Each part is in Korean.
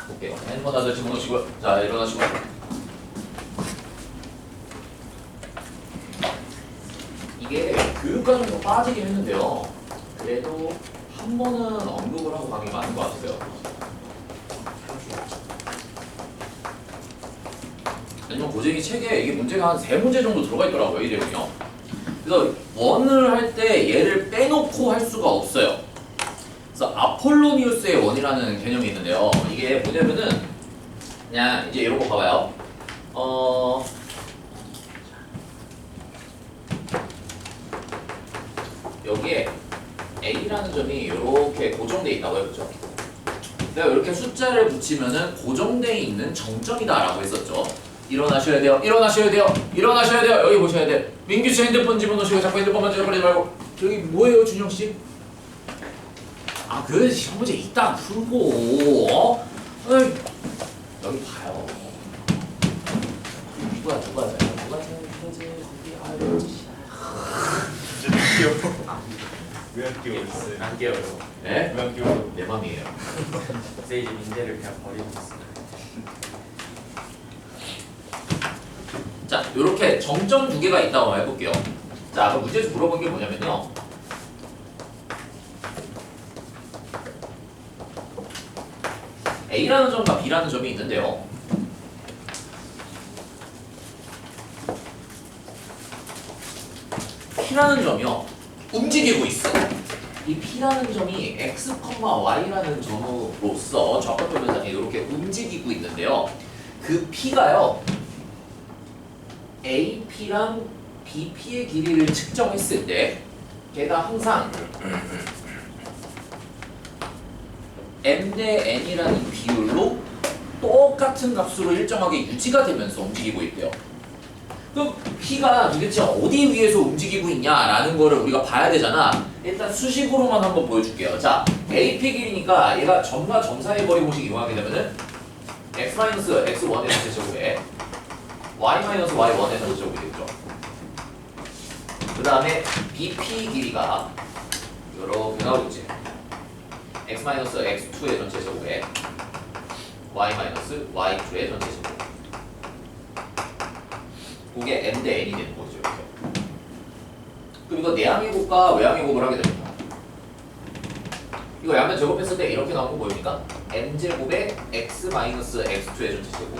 볼게요. 핸드폰 다들 집어넣으시고요. 자, 일어나시고. 이게 교육과정에서 빠지긴 했는데요. 그래도 한 번은 언급을 하고 가는 게 맞는 것 같아요. 아니면 고쟁이 책에 이게 문제가 한 3문제 정도 들어가 있더라고요, 이 내용이요. 그래서 원을 할 때 얘를 빼놓고 할 수가 없어요. 그래서 아폴로니우스의 원이라는 개념이 있는데요. 이게 뭐냐면은 그냥 이제 이런 거 봐봐요. 여기에 A라는 점이 이렇게 고정돼 있다고요, 그렇죠? 내가 이렇게 숫자를 붙이면은 고정돼 있는 정점이다라고 했었죠. 일어나셔야 돼요. 일어나셔야 돼요. 일어나셔야 돼요. 여기 보셔야 돼요. 민규 씨 핸드폰 집어넣으시고 자꾸 핸드폰 만져버리지 말고. 여기 뭐예요, 준영 씨? 아, 그 시험 문제 이따 풀고. 어이, 여기 봐요. 누가 생각하지? 아유, 진짜 귀여워. 왜 안 귀여웠어요? 안 깨워요. 네? 왜 안 귀여워? 내 맘이에요. 이제 민재를 그냥 버리고 있어요. 자, 요렇게 정점 2개가 있다고 해볼게요. 자, 그럼 문제에서 물어본 게 뭐냐면요. A라는 점과 B라는 점이 있는데요. P라는 점이요. 움직이고 있어. 이 P라는 점이 X, Y라는 점으로서 적합변상에 이렇게 움직이고 있는데요. 그 P가요. AP랑 BP의 길이를 측정했을 때 걔가 항상 M 대 N이라는 비율로 똑같은 값으로 일정하게 유지가 되면서 움직이고 있대요. 그럼 P가 도대체 어디 위에서 움직이고 있냐라는 거를 우리가 봐야 되잖아. 일단 수식으로만 한번 보여줄게요. 자, AP 길이니까 얘가 점과 점 사이의 거리 공식 이용하게 되면은 X-X1의 전체 제곱에 Y-Y1의 전체 제곱이 되겠죠. 그 다음에 BP 길이가 이렇게 나오고 있지. X-X2의 전체 제곱에 Y-Y2의 전체 제곱. 그게 M 대 N이 되는 거죠. 이렇게. 그럼 이거 내항의 곱과 외항의 곱을 하게 됩니다. 이거 양면 제곱했을 때 이렇게 나오는 거 보입니까? M제곱에 X-X2의 전체 제곱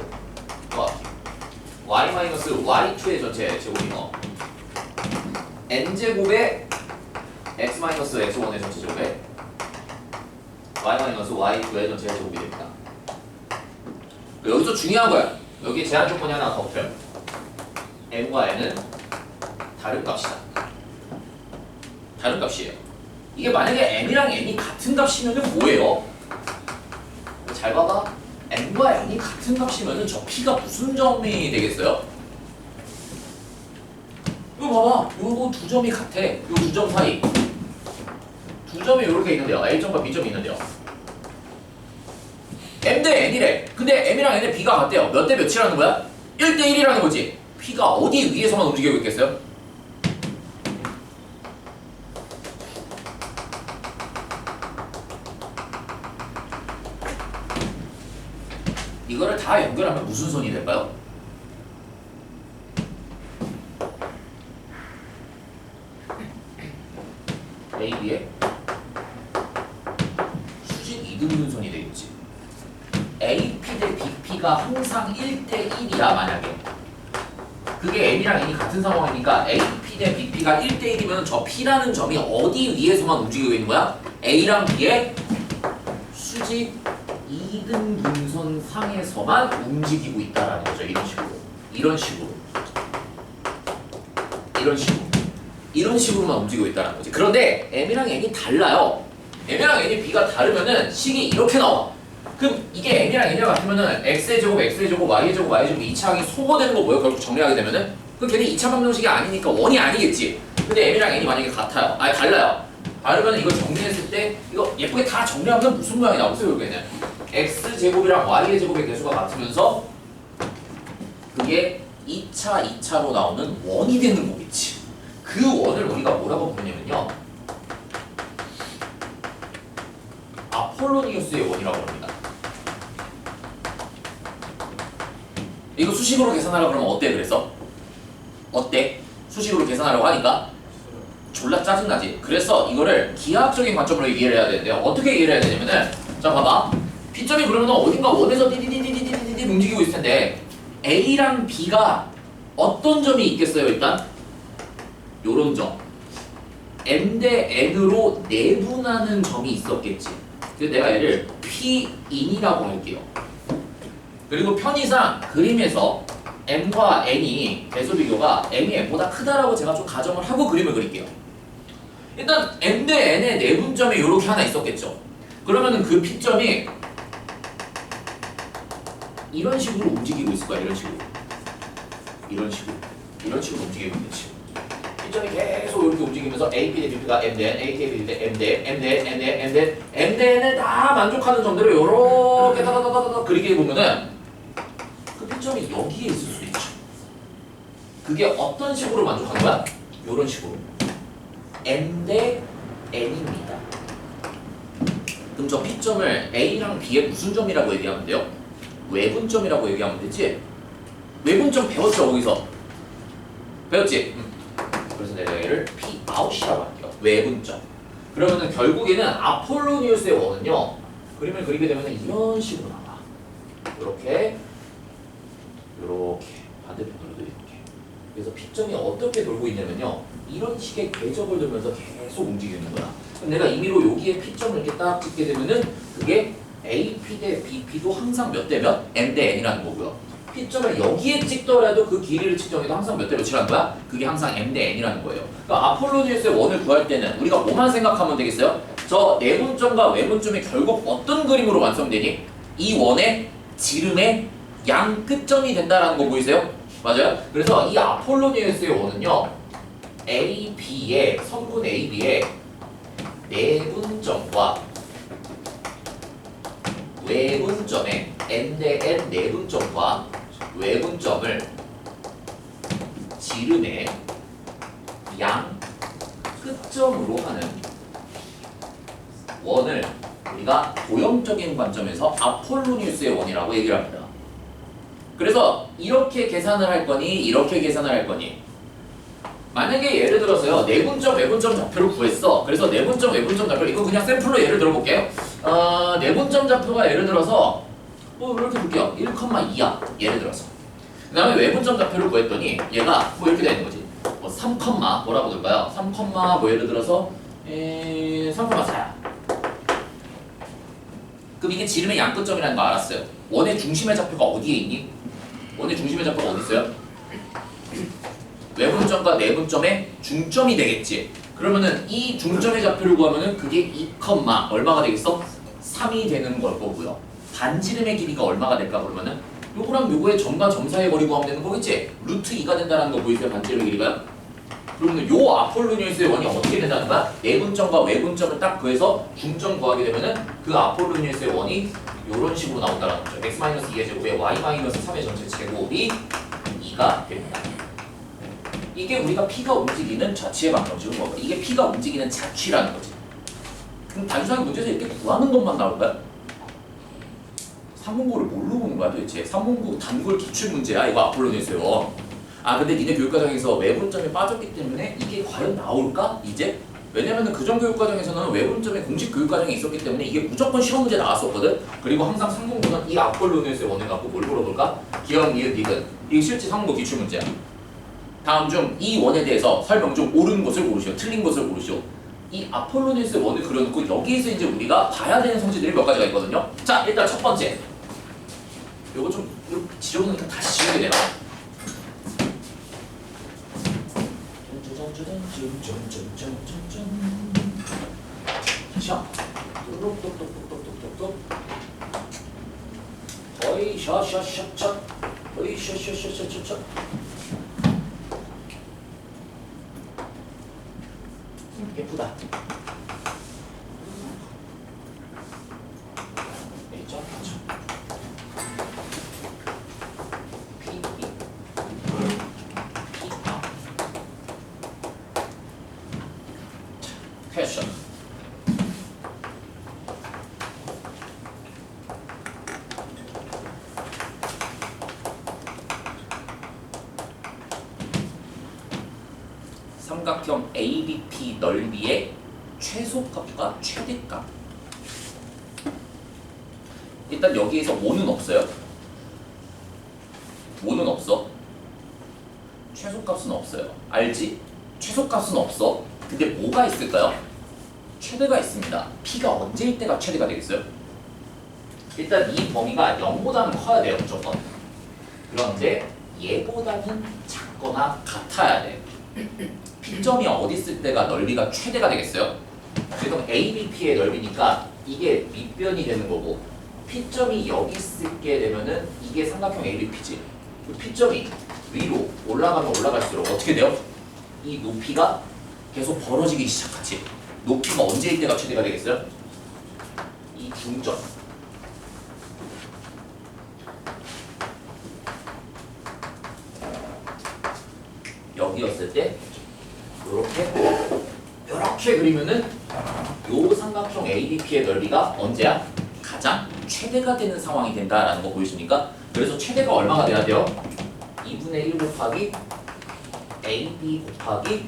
Y-Y2의 전체 제곱이요. N제곱에 X-X1의 전체 제곱에 Y-Y2의 전체 제곱이 됩니다. 여기서 중요한 거야. 여기 제한 조건이 하나 더 없어요. M과 N은 다른 값이다. 다른 값이에요. 이게 만약에 M이랑 N이 같은 값이면 뭐예요? 잘 봐봐. M과 N이 같은 값이면 저 P가 무슨 점이 되겠어요? 이거 봐봐. 요거 두 점이 같아. 요 두 점 사이. 두 점이 이렇게 있는데요. A점과 B점이 있는데요. M 대 N이래. 근데 M이랑 N의 B가 같대요. 몇 대 몇이라는 거야? 1대 1이라는 거지. P가 어디 위에서만 움직이고 있겠어요? 이거를 다 연결하면 무슨 선이 될까요? AB의 수직 이등분선이 되겠지. AP 대 BP가 항상 1대 1이야 만약에. 그게 M이랑 N이 같은 상황이니까 AP 대 BP가 1대 1이면 저 P라는 점이 어디 위에서만 움직이고 있는 거야? A랑 B의 수직 2등 분선 상에서만 움직이고 있다라는 거죠. 이런 식으로. 이런 식으로. 이런 식으로. 이런 식으로만 움직이고 있다는 거지. 그런데 M이랑 N이 달라요. M이랑 N이 B가 다르면은 식이 이렇게 나와. 그럼 이게 N이랑 N이랑 같으면은 X의 제곱, X의 제곱, Y의 제곱, Y의 제곱 2차항이 소거되는 거 뭐예요? 결국 정리하게 되면은 그 걔네 2차 방정식이 아니니까 원이 아니겠지. 근데 M이랑 N이 만약에 같아요. 아니 달라요. 다르면 이거 정리했을 때 이거 예쁘게 다 정리하면 무슨 모양이 나오세요? 여기는 X 제곱이랑 Y의 제곱의 개수가 같으면서 그게 2차로 나오는 원이 되는 거겠지. 그 원을 우리가 뭐라고 부르냐면요. 아폴로니우스의 원이라고 합니다. 이거 수식으로 계산하려고 그러면 어때 그래서? 어때? 수식으로 계산하려고 하니까 졸라 짜증나지. 그래서 이거를 기하학적인 관점으로 이해를 해야 되는데요. 어떻게 이해를 해야 되냐면은 자 봐봐. P점이 그러면 어딘가 원에서 디디디디디디디 움직이고 있을 텐데 A랑 B가 어떤 점이 있겠어요 일단? 요런 점. M 대 N으로 내분하는 점이 있었겠지. 그래서 내가 얘를 P인이라고 할게요. 그리고 편의상 그림에서 M과 N이 배수 비교가 M이 N보다 크다라고 제가 좀 가정을 하고 그림을 그릴게요. 일단 M 대 N의 내분점이 이렇게 하나 있었겠죠. 그러면은 그 P점이 이런 식으로 움직이고 있을 거야. 이런 식으로 움직이고 있겠지. P점이 계속 이렇게 움직이면서 A, P 대 B가 M 대 N, A, P 대 M 대 M 대 N 대 M 대 M 대 N을 다 만족하는 점들을 이렇게 다다다다다 그리게 보면은 그 P점이 여기에 있을 수도 있죠. 그게 어떤 식으로 만족하는 거야? 이런 식으로 M 대 N입니다. 그럼 저 P점을 A랑 B의 무슨 점이라고 얘기하면 돼요? 외분점이라고 얘기하면 되지? 외분점 배웠죠 거기서? 배웠지? 그래서 내가 얘를 P 아웃이라고 할게요. 외분점. 그러면은 결국에는 아폴로니우스의 원은요. 그림을 그리게 되면 이런 식으로 나와. 이렇게 반대편으로도 이렇게. 그래서 P점이 어떻게 돌고 있냐면요. 이런 식의 궤적을 돌면서 계속 움직이는 거야. 그럼 내가 임의로 여기에 P점을 이렇게 딱 찍게 되면은 그게 AP 대 BP도 항상 몇 대 몇? M 대 N이라는 거고요. P점을 여기에 찍더라도 그 길이를 측정해도 항상 몇 대 몇이라는 거야? 그게 항상 M 대 N이라는 거예요. 그러니까 아폴로니우스의 원을 구할 때는 우리가 뭐만 생각하면 되겠어요? 저 내분점과 외분점이 결국 어떤 그림으로 완성되니? 이 원의 지름의 양 끝점이 된다라는 거 보이세요? 맞아요? 그래서 이 아폴로니우스의 원은요. AB의 성분 AB의 내분점과 외분점의 N 대 N 내분점과 외분점을 지름의 양 끝점으로 하는 원을 우리가 도형적인 관점에서 아폴로니우스의 원이라고 얘기를 합니다. 그래서 이렇게 계산을 할 거니 이렇게 계산을 할 거니 만약에 예를 들어서요 내분점 외분점 좌표를 구했어. 그래서 내분점 외분점 좌표 이거 그냥 샘플로 예를 들어볼게요. 내분점 좌표가 예를 들어서 뭐 이렇게 볼게요. 1,2야 예를 들어서. 그 다음에 외분점 좌표를 구했더니 얘가 뭐 이렇게 되는 거지. 뭐 3, 뭐라고 둘까요? 3, 뭐 예를 들어서 3,4야. 그럼 이게 지름의 양끝점이라는 거 알았어요. 원의 중심의 좌표가 어디에 있니? 원의 중심의 좌표가 어디 있어요? 외분점과 내분점의 중점이 되겠지. 그러면은 이 중점의 좌표를 구하면은 그게 2, 얼마가 되겠어? 3이 되는 걸 거고요. 반지름의 길이가 얼마가 될까 그러면은 요거랑 요거의 점과 점 사이의 거리 구하면 되는 거겠지? 루트 2가 된다는 거 보이세요? 반지름의 길이가요? 그러면 요 아폴로니우스의 원이 어떻게 된다는 거야? 내분점과 외분점을 딱 구해서 중점 구하게 되면은 그 아폴로니우스의 원이 요런 식으로 나온다는 거죠. x-2의 제곱에 y-3의 전체 제곱이 2가 됩니다. 이게 우리가 P가 움직이는 좌치의 방정식인 거고 이게 P가 움직이는 좌취라는 거지. 그럼 단순하게 문제에서 이렇게 구하는 것만 나올 거야? 삼분고를 뭘로 보는 거야 도대체? 삼분고 단골 기출문제야 이거 아폴로니우스의 원. 아 근데 니네 교육과정에서 외분점이 빠졌기 때문에 이게 과연 나올까? 이제? 왜냐면은 그전 교육과정에서는 외분점의 공식 교육과정이 있었기 때문에 이게 무조건 시험 문제 나왔었거든? 그리고 항상 삼분고는 이 아폴로니우스의 원을 갖고 뭘 물어볼까? 기억, 니은, 니은. 이게 실제 삼분고 기출문제야. 다음 중 이 원에 대해서 설명 중 옳은 것을 고르시오. 틀린 것을 고르시오. 이 아폴로니우스의 원을 그려놓고 여기에서 이제 우리가 봐야 되는 성질들이 몇 가지가 있거든요. 자 일단 첫 번째. 요거 좀 지저분하니까 다시 지우게 되나? 자, 똑똑똑똑똑똑똑똑. 어이 샤샤샤차. 어이 샤샤샤차차. 예쁘다. 있죠? 그렇죠. P, 퀘션. 삼각형 ABP 넓이의 최소값과 최대값. 일단 여기에서 5는 없어요. 5는 없어. 최소값은 없어요. 알지? 최소값은 없어. 근데 뭐가 있을까요? 최대가 있습니다. P가 언제일 때가 최대가 되겠어요? 일단 이 범위가 0보다는 커야 돼요. 무조건. 그런데 얘보다는 작거나 같아야 돼. P점이 어디 있을 때가 넓이가 최대가 되겠어요? 지금 ABP의 넓이니까 이게 밑변이 되는 거고 P점이 여기 있게 되면은 이게 삼각형 ABP지. 그 P점이 위로 올라가면 올라갈수록 어떻게 돼요? 이 높이가 계속 벌어지기 시작하지. 높이가 언제일 때가 최대가 되겠어요? 이 중점. 여기였을 때 요렇게 그리면은 요 삼각형 ABP의 넓이가 언제야? 가장 최대가 되는 상황이 된다라는 거 보이십니까? 그래서 최대가 얼마가 돼야 돼요? 2분의 1 곱하기 AB 곱하기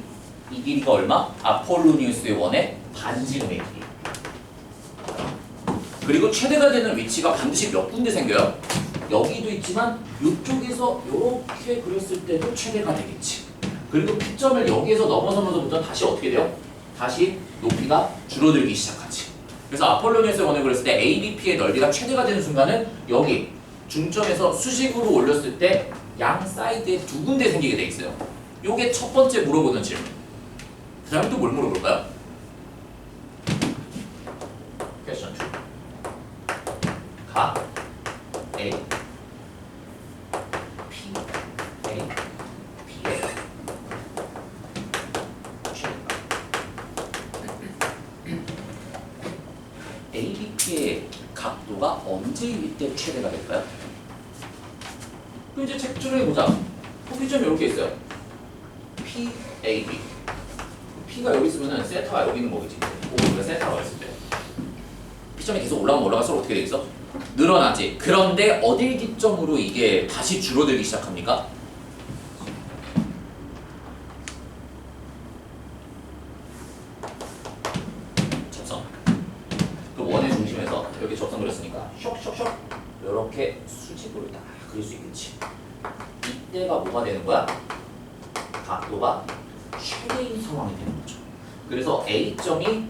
이 길이가 얼마? 아폴로니우스의 원의 반지름의 길이. 그리고 최대가 되는 위치가 반드시 몇 군데 생겨요? 여기도 있지만 이쪽에서 이렇게 그렸을 때도 최대가 되겠지. 그리고 P점을 여기에서 넘어서면서부터 다시 어떻게 돼요? 다시 높이가 줄어들기 시작하지. 그래서 아폴로니우스의 원을 그렸을 때 ABP의 넓이가 최대가 되는 순간은 여기 중점에서 수직으로 올렸을 때 양 사이드에 두 군데 생기게 돼 있어요. 요게 첫 번째 물어보는 질문. 그 다음에 또 뭘 물어볼까요? 퀘스천 2. 각 A P A P의 ABP의 각도가 언제일 때 최대가 될까요? 그럼 이제 책 줄여보자. 포피점이 이렇게 있어요. P, A, B. P가 여기 있으면은 세타가 여기 있는 거겠지. 우리가 세타가 있을 때. P점이 계속 올라가면 올라갈수록 어떻게 되겠어? 늘어나지. 그런데 어딜 기점으로 이게 다시 줄어들기 시작합니까? 접선. 그 원의 중심에서 여기 접선 그렸으니까 쇽쇽쇽 이렇게 수직으로 딱 그릴 수 있겠지. 이때가 뭐가 되는 거야? 각도가 최대인 상황이 되는 거죠. 그래서 A점이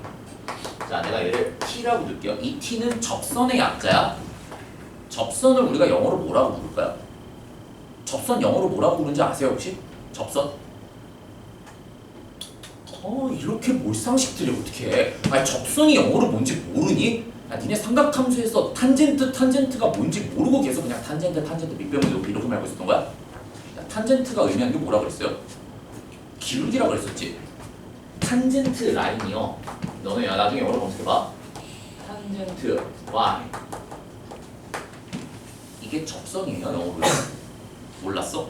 자 내가 얘를 T라고 넣을게요. 이 T는 접선의 약자야. 접선을 우리가 영어로 뭐라고 부를까요? 접선 영어로 뭐라고 부르는지 아세요 혹시? 접선? 이렇게 몰상식들이 어떻게 해? 아니 접선이 영어로 뭔지 모르니? 니네 삼각함수에서 탄젠트가 뭔지 모르고 계속 그냥 탄젠트 밑변의 높이 이렇게 말고 있었던 거야? 탄젠트가 의미하는 게 뭐라고 그랬어요? 기울기라고 그랬었지. 탄젠트 라인이요. 너네 나중에 영어로 검색해봐. 탄젠트 Y. 이게 접선이에요 영어로. 몰랐어?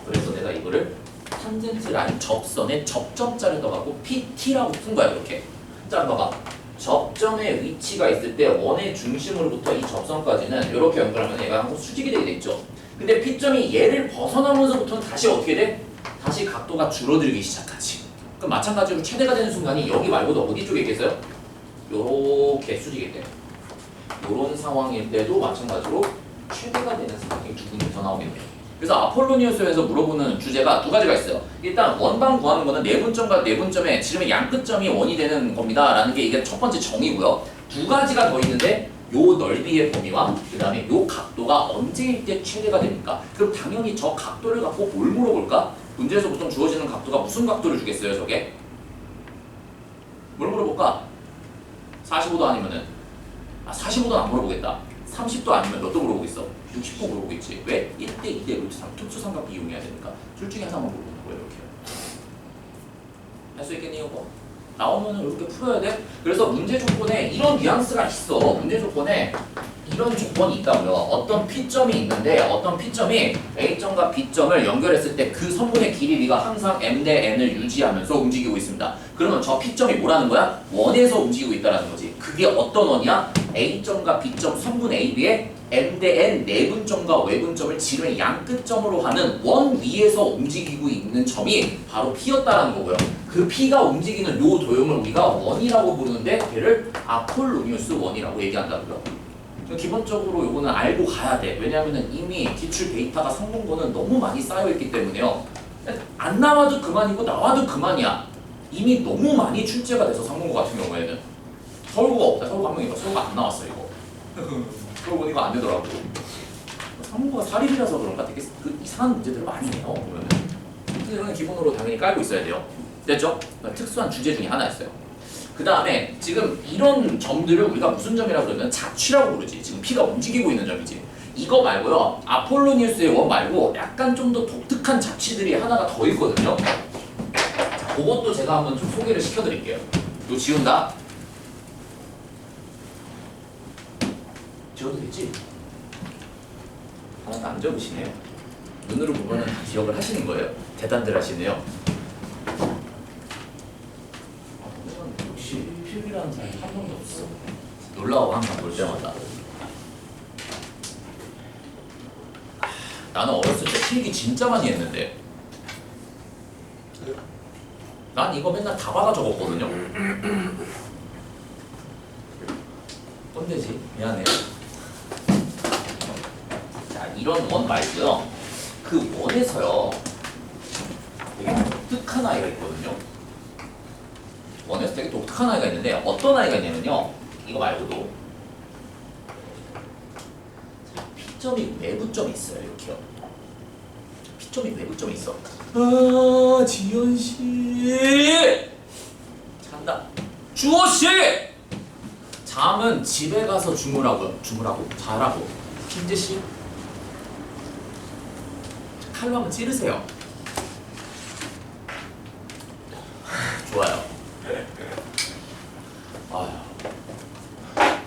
그래서 내가 이거를 탄젠트 라인 접선에 접점자를 넣어갖고 PT라고 푼 거야 이렇게. 자 봐봐. 접점의 위치가 있을 때 원의 중심으로부터 이 접선까지는 이렇게 연결하면 얘가 항상 수직이 되게 돼 있죠. 근데 P점이 얘를 벗어나면서부터는 다시 어떻게 돼? 다시 각도가 줄어들기 시작하지. 그럼 마찬가지로 최대가 되는 순간이 여기 말고도 어디 쪽에 있겠어요? 요렇게 수직일 때. 요런 상황일 때도 마찬가지로 최대가 되는 상황이 두 군데서 나오게 돼요. 그래서 아폴로니우스에서 물어보는 주제가 두 가지가 있어요. 일단 원방 구하는 거는 내분점과 내분점의 지름의 양 끝점이 원이 되는 겁니다. 라는 게 이게 첫 번째 정의고요. 두 가지가 더 있는데 요 넓이의 범위와 그 다음에 요 각도가 언제일 때 최대가 됩니까? 그럼 당연히 저 각도를 갖고 뭘 물어볼까? 문제에서 보통 주어지는 각도가 무슨 각도를 주겠어요 저게? 뭘 물어볼까? 45도 아니면은 45도는 안 물어보겠다. 30도 아니면 몇 도 물어보겠어? 60도 물어보겠지. 왜? 1대 2대 루트 3 특수삼각비 이용해야 되니까 둘 중에 하나만 물어보는 거예요 이렇게. 할 수 있겠니 이거? 나오면 이렇게 풀어야 돼. 그래서 문제 조건에 이런 뉘앙스가 있어. 문제 조건에 이런 조건이 있다고요. 어떤 P점이 있는데 어떤 P점이 A점과 B점을 연결했을 때 그 선분의 길이가 항상 M 대 N을 유지하면서 움직이고 있습니다. 그러면 저 P점이 뭐라는 거야? 원에서 움직이고 있다는 거지. 그게 어떤 원이야? A점과 B점 성분 AB에 M 대 N 내분점과 외분점을 지름의 양 끝점으로 하는 원 위에서 움직이고 있는 점이 바로 P였다라는 거고요. 그 P가 움직이는 요 도형을 우리가 원이라고 부르는데 걔를 아폴로니우스 원이라고 얘기한다고요. 기본적으로 요거는 알고 가야 돼. 왜냐하면 이미 기출 데이터가 성분고는 너무 많이 쌓여있기 때문에요. 안 나와도 그만이고 나와도 그만이야. 이미 너무 많이 출제가 돼서 성분고 같은 경우에는 서울고가 없다. 서울고 한 명이고 서울고 안 나왔어 이거. 서울고 이거 안 되더라고. 성분고가 사립이라서 그런가 되게 그 이상한 문제들을 많이 해요. 보면은. 그래서 이거는 기본으로 당연히 깔고 있어야 돼요. 됐죠? 특수한 주제 중에 하나였어요. 그 다음에 지금 이런 점들을 우리가 무슨 점이라고 그러면 자취라고 부르지. 지금 P가 움직이고 있는 점이지. 이거 말고요. 아폴로니우스의 원 말고 약간 좀 더 독특한 자취들이 하나가 더 있거든요. 자, 그것도 제가 한번 좀 소개를 시켜드릴게요. 이거 지운다. 지워도 되지? 하나도 안 적으시네요. 눈으로 보면 다 기억을 하시는 거예요. 대단들 하시네요. 역시 필기라는 사람이 한 명도 없어. 놀라워 항상 볼 때마다. 나는 어렸을 때 필기 진짜 많이 했는데 난 이거 맨날 다 받아 적었거든요. 꼰대지? 미안해요. 자, 이런 원 말고요. 그 원에서요 되게 독특한 아이가 있거든요. 원에서 되게 독특한 아이가 있는데 어떤 아이가 있냐면요. 이거 말고도 P점이 외부점이 있어요. 이렇게요. P점이 외부점이 있어. 아, 지연씨 잔다. 주호씨 잠은 집에 가서 주무라고요. 주무라고? 자라고. 김재씨 칼로 한번 찌르세요. 좋아요. 아휴,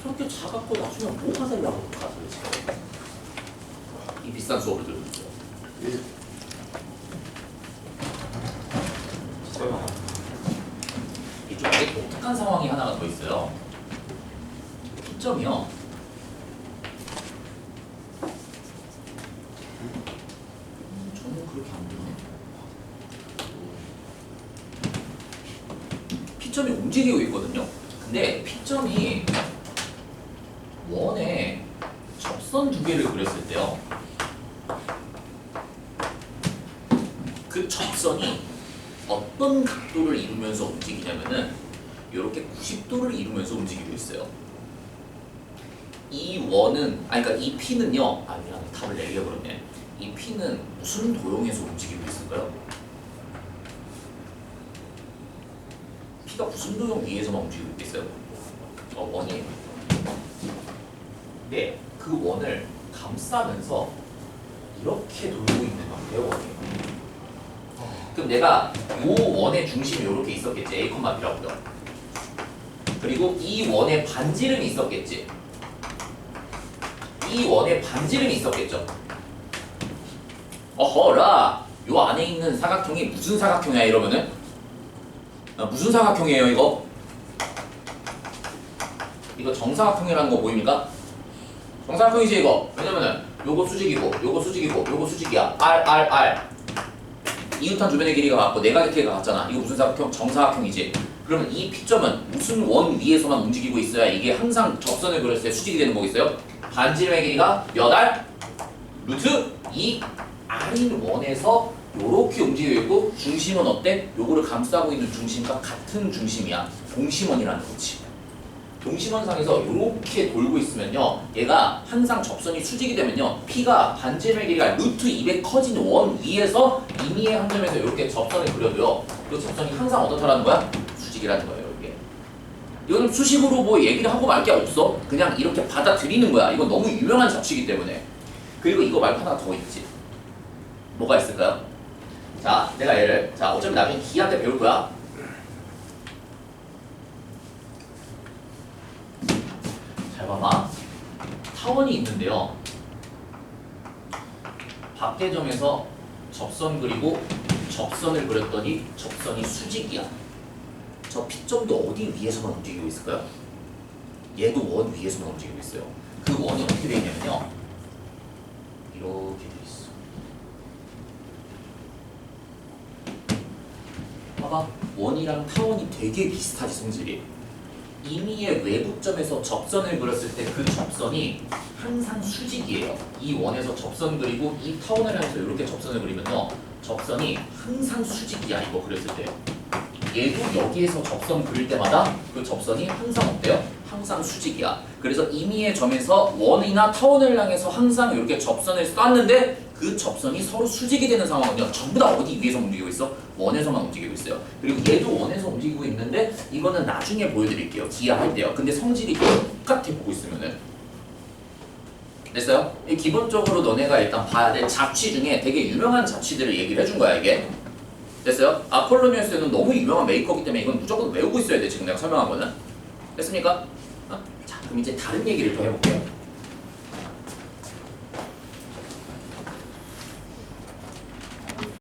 저렇게 작았고 나중에 뭐가 되려고 가서 지금 이 비싼 수업을 들고 있어요. 이게 좀 되게 독특한 상황이 하나가 더 있어요. P점이요. 저는 그렇게 안 되네. P점이 움직이고 있거든요. 근데 P점이 원에 접선 두 개를 그렸을 때요. 그 접선이 어떤 각도를 이루면서 움직이냐면은 이렇게 90도를 이루면서 움직이고 있어요. 이 원은 그러니까 이 P는요. 미안해, 답을 내리려 그러네. 이 P는 무슨 도형에서 움직이고 있을까요? P가 무슨 도형 위에서만 움직이고 있겠어요? 원이. 네, 그 원을 감싸면서 이렇게 돌고 있는 관계예요, 원이. 그럼 내가 요 원의 중심이 이렇게 있었겠지, A, B라고요. 그리고 이 원의 반지름이 있었겠지. 이 원의 반지름이 있었겠죠. 어허라, 요 안에 있는 사각형이 무슨 사각형이야 이러면은 무슨 사각형이에요 이거? 이거 정사각형이라는 거 보입니까? 정사각형이지 이거. 왜냐면은 요거 수직이고 요거 수직이고 요거 수직이야. R 이웃한 주변의 길이가 같고 네가지가 같잖아. 이거 무슨 사각형? 정사각형이지. 그러면 이 P점은 무슨 원 위에서만 움직이고 있어야 이게 항상 접선을 그렸을 때 수직이 되는 거겠어요? 반지름의 길이가 몇 R? 루트 2 R인 원에서 요렇게 움직이고 있고 중심은 어때? 요거를 감싸고 있는 중심과 같은 중심이야. 동심원이라는 거지. 동심원상에서 요렇게 돌고 있으면요. 얘가 항상 접선이 수직이 되면요. P가 반지름의 길이가 루트 2배 커진 원 위에서 임의의 한 점에서 요렇게 접선을 그려도요. 그 접선이 항상 어떻다라는 거야? 수직이라는 거예요. 이게. 이거는 수식으로 뭐 얘기를 하고 말 게 없어. 그냥 이렇게 받아들이는 거야. 이건 너무 유명한 잡식이기 때문에. 그리고 이거 말고 하나 더 있지. 뭐가 있을까요? 자, 내가 얘를 어차피 나중에 기한테 배울 거야. 잘 봐봐. 타원이 있는데요. 밖의 점에서 접선 그리고 접선을 그렸더니 접선이 수직이야. 저 P점도 어디 위에서만 움직이고 있을까요? 얘도 원 위에서만 움직이고 있어요. 그 원이 어떻게 돼 있냐면요. 이렇게 돼 있어. 봐봐. 원이랑 타원이 되게 비슷하지 성질이. 임의의 외부점에서 접선을 그렸을 때 그 접선이 항상 수직이에요. 이 원에서 접선 그리고 이 타원을 향해서 이렇게 접선을 그리면요. 접선이 항상 수직이야. 이거 그렸을 때. 얘도 여기에서 접선 그릴 때마다 그 접선이 항상 어때요? 항상 수직이야. 그래서 임의의 점에서 원이나 타원을 향해서 항상 이렇게 접선을 쐈는데 그 접선이 서로 수직이 되는 상황은요. 전부 다 어디 위에서 움직이고 있어? 원에서만 움직이고 있어요. 그리고 얘도 원에서 움직이고 있는데 이거는 나중에 보여드릴게요. 기하할 때요. 근데 성질이 똑같아 보고 있으면은. 됐어요? 기본적으로 너네가 일단 봐야 될 잡취 중에 되게 유명한 잡취들을 얘기를 해준 거야 이게. 됐어요? 아폴로니우스는 너무 유명한 메이커이기 때문에 이건 무조건 외우고 있어야 돼. 지금 내가 설명한 거는. 됐습니까? 자, 그럼 이제 다른 얘기를 또 해볼게요.